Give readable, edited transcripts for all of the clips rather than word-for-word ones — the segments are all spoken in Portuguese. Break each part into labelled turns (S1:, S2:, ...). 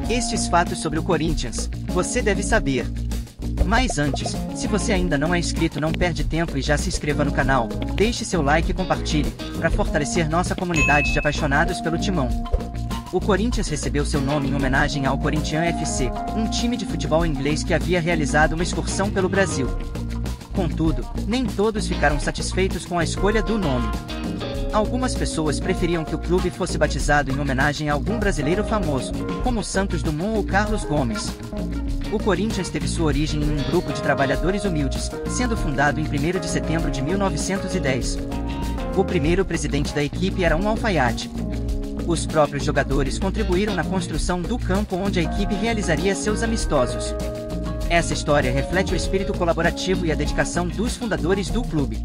S1: Estes fatos sobre o Corinthians, você deve saber. Mas antes, se você ainda não é inscrito, não perde tempo e já se inscreva no canal, deixe seu like e compartilhe, para fortalecer nossa comunidade de apaixonados pelo Timão. O Corinthians recebeu seu nome em homenagem ao Corinthians FC, um time de futebol inglês que havia realizado uma excursão pelo Brasil. Contudo, nem todos ficaram satisfeitos com a escolha do nome. Algumas pessoas preferiam que o clube fosse batizado em homenagem a algum brasileiro famoso, como Santos Dumont ou Carlos Gomes. O Corinthians teve sua origem em um grupo de trabalhadores humildes, sendo fundado em 1º de setembro de 1910. O primeiro presidente da equipe era um alfaiate. Os próprios jogadores contribuíram na construção do campo onde a equipe realizaria seus amistosos. Essa história reflete o espírito colaborativo e a dedicação dos fundadores do clube.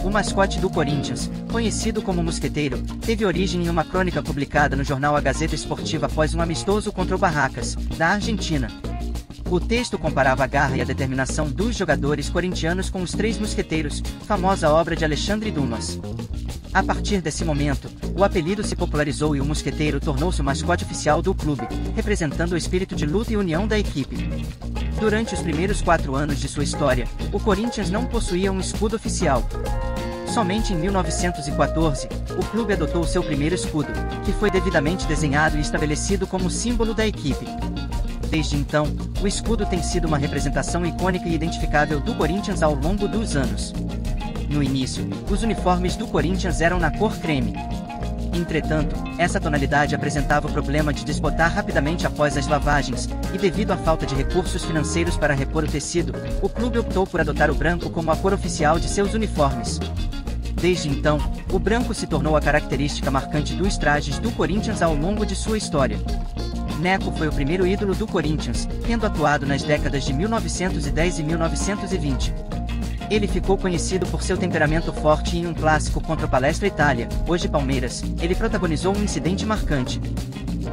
S1: O mascote do Corinthians, conhecido como Mosqueteiro, teve origem em uma crônica publicada no jornal A Gazeta Esportiva após um amistoso contra o Barracas, da Argentina. O texto comparava a garra e a determinação dos jogadores corintianos com os Três Mosqueteiros, famosa obra de Alexandre Dumas. A partir desse momento, o apelido se popularizou e o Mosqueteiro tornou-se o mascote oficial do clube, representando o espírito de luta e união da equipe. Durante os primeiros 4 anos de sua história, o Corinthians não possuía um escudo oficial. Somente em 1914, o clube adotou seu primeiro escudo, que foi devidamente desenhado e estabelecido como símbolo da equipe. Desde então, o escudo tem sido uma representação icônica e identificável do Corinthians ao longo dos anos. No início, os uniformes do Corinthians eram na cor creme. Entretanto, essa tonalidade apresentava o problema de desbotar rapidamente após as lavagens, e devido à falta de recursos financeiros para repor o tecido, o clube optou por adotar o branco como a cor oficial de seus uniformes. Desde então, o branco se tornou a característica marcante dos trajes do Corinthians ao longo de sua história. Neco foi o primeiro ídolo do Corinthians, tendo atuado nas décadas de 1910 e 1920. Ele ficou conhecido por seu temperamento forte e em um clássico contra o Palestra Itália, hoje Palmeiras, ele protagonizou um incidente marcante.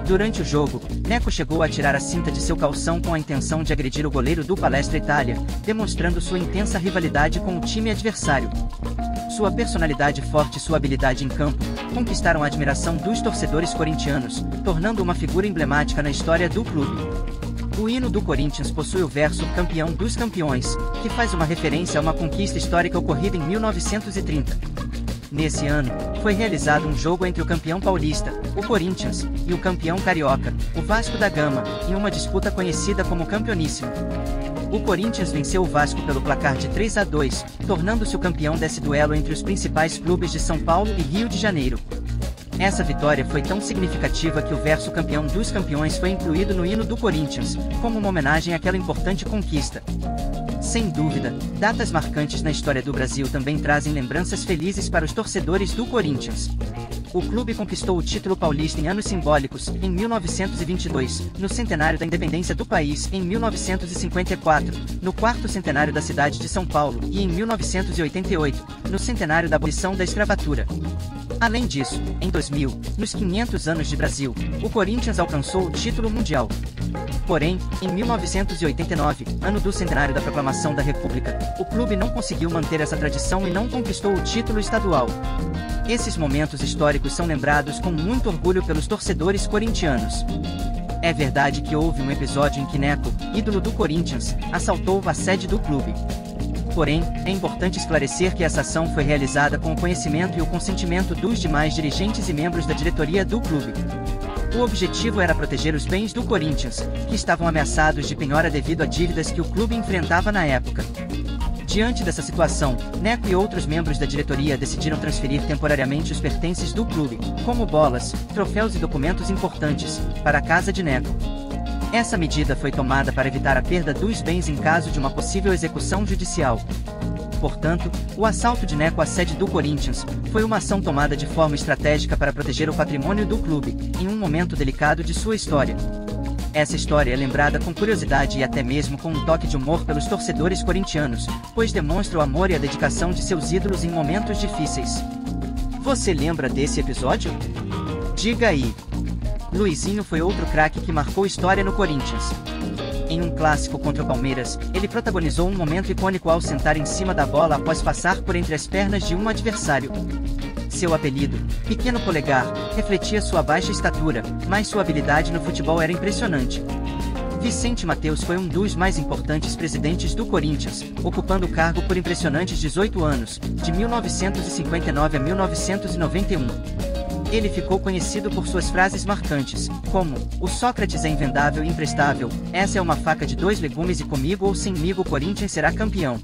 S1: Durante o jogo, Neco chegou a tirar a cinta de seu calção com a intenção de agredir o goleiro do Palestra Itália, demonstrando sua intensa rivalidade com o time adversário. Sua personalidade forte e sua habilidade em campo conquistaram a admiração dos torcedores corintianos, tornando uma figura emblemática na história do clube. O hino do Corinthians possui o verso "Campeão dos Campeões", que faz uma referência a uma conquista histórica ocorrida em 1930. Nesse ano, foi realizado um jogo entre o campeão paulista, o Corinthians, e o campeão carioca, o Vasco da Gama, em uma disputa conhecida como Campeoníssimo. O Corinthians venceu o Vasco pelo placar de 3-2, tornando-se o campeão desse duelo entre os principais clubes de São Paulo e Rio de Janeiro. Essa vitória foi tão significativa que o verso "Campeão dos Campeões" foi incluído no hino do Corinthians, como uma homenagem àquela importante conquista. Sem dúvida, datas marcantes na história do Brasil também trazem lembranças felizes para os torcedores do Corinthians. O clube conquistou o título paulista em anos simbólicos, em 1922, no centenário da independência do país, em 1954, no 4º centenário da cidade de São Paulo, e em 1988, no centenário da abolição da escravatura. Além disso, em 2000, nos 500 anos de Brasil, o Corinthians alcançou o título mundial. Porém, em 1989, ano do centenário da proclamação da República, o clube não conseguiu manter essa tradição e não conquistou o título estadual. Esses momentos históricos são lembrados com muito orgulho pelos torcedores corintianos. É verdade que houve um episódio em que Neco, ídolo do Corinthians, assaltou a sede do clube. Porém, é importante esclarecer que essa ação foi realizada com o conhecimento e o consentimento dos demais dirigentes e membros da diretoria do clube. O objetivo era proteger os bens do Corinthians, que estavam ameaçados de penhora devido a dívidas que o clube enfrentava na época. Diante dessa situação, Neco e outros membros da diretoria decidiram transferir temporariamente os pertences do clube, como bolas, troféus e documentos importantes, para a casa de Neco. Essa medida foi tomada para evitar a perda dos bens em caso de uma possível execução judicial. Portanto, o assalto de Neco à sede do Corinthians foi uma ação tomada de forma estratégica para proteger o patrimônio do clube, em um momento delicado de sua história. Essa história é lembrada com curiosidade e até mesmo com um toque de humor pelos torcedores corintianos, pois demonstra o amor e a dedicação de seus ídolos em momentos difíceis. Você lembra desse episódio? Diga aí! Luizinho foi outro craque que marcou história no Corinthians. Em um clássico contra o Palmeiras, ele protagonizou um momento icônico ao sentar em cima da bola após passar por entre as pernas de um adversário. Seu apelido, Pequeno Polegar, refletia sua baixa estatura, mas sua habilidade no futebol era impressionante. Vicente Mateus foi um dos mais importantes presidentes do Corinthians, ocupando o cargo por impressionantes 18 anos, de 1959 a 1991. Ele ficou conhecido por suas frases marcantes, como: "O Sócrates é invendável e imprestável, essa é uma faca de dois legumes e comigo ou semigo o Corinthians será campeão."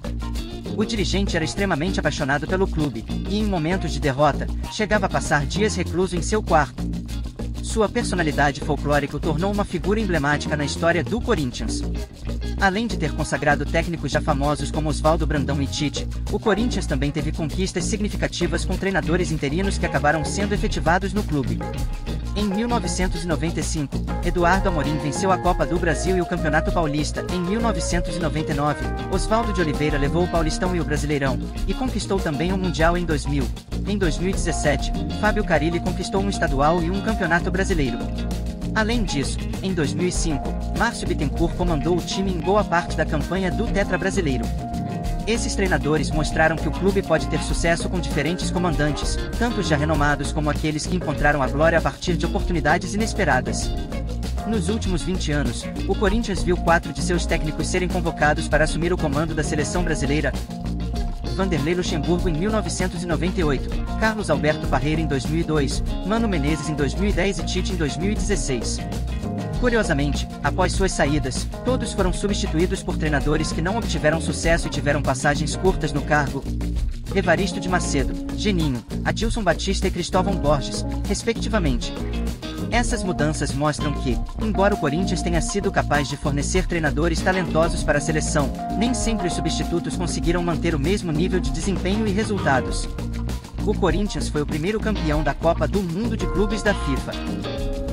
S1: O dirigente era extremamente apaixonado pelo clube, e em momentos de derrota, chegava a passar dias recluso em seu quarto. Sua personalidade folclórica o tornou uma figura emblemática na história do Corinthians. Além de ter consagrado técnicos já famosos como Oswaldo Brandão e Tite, o Corinthians também teve conquistas significativas com treinadores interinos que acabaram sendo efetivados no clube. Em 1995, Eduardo Amorim venceu a Copa do Brasil e o Campeonato Paulista. Em 1999, Oswaldo de Oliveira levou o Paulistão e o Brasileirão, e conquistou também o Mundial em 2000. Em 2017, Fábio Carille conquistou um estadual e um Campeonato Brasileiro. Além disso, em 2005, Márcio Bittencourt comandou o time em boa parte da campanha do Tetra Brasileiro. Esses treinadores mostraram que o clube pode ter sucesso com diferentes comandantes, tanto os já renomados como aqueles que encontraram a glória a partir de oportunidades inesperadas. Nos últimos 20 anos, o Corinthians viu 4 de seus técnicos serem convocados para assumir o comando da seleção brasileira: Vanderlei Luxemburgo em 1998, Carlos Alberto Parreira em 2002, Mano Menezes em 2010 e Tite em 2016. Curiosamente, após suas saídas, todos foram substituídos por treinadores que não obtiveram sucesso e tiveram passagens curtas no cargo: Evaristo de Macedo, Geninho, Adilson Batista e Cristóvão Borges, respectivamente. Essas mudanças mostram que, embora o Corinthians tenha sido capaz de fornecer treinadores talentosos para a seleção, nem sempre os substitutos conseguiram manter o mesmo nível de desempenho e resultados. O Corinthians foi o primeiro campeão da Copa do Mundo de Clubes da FIFA.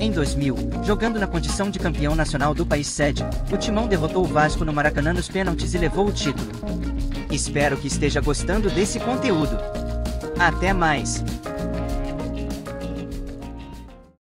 S1: Em 2000, jogando na condição de campeão nacional do país sede, o Timão derrotou o Vasco no Maracanã nos pênaltis e levou o título. Espero que esteja gostando desse conteúdo. Até mais!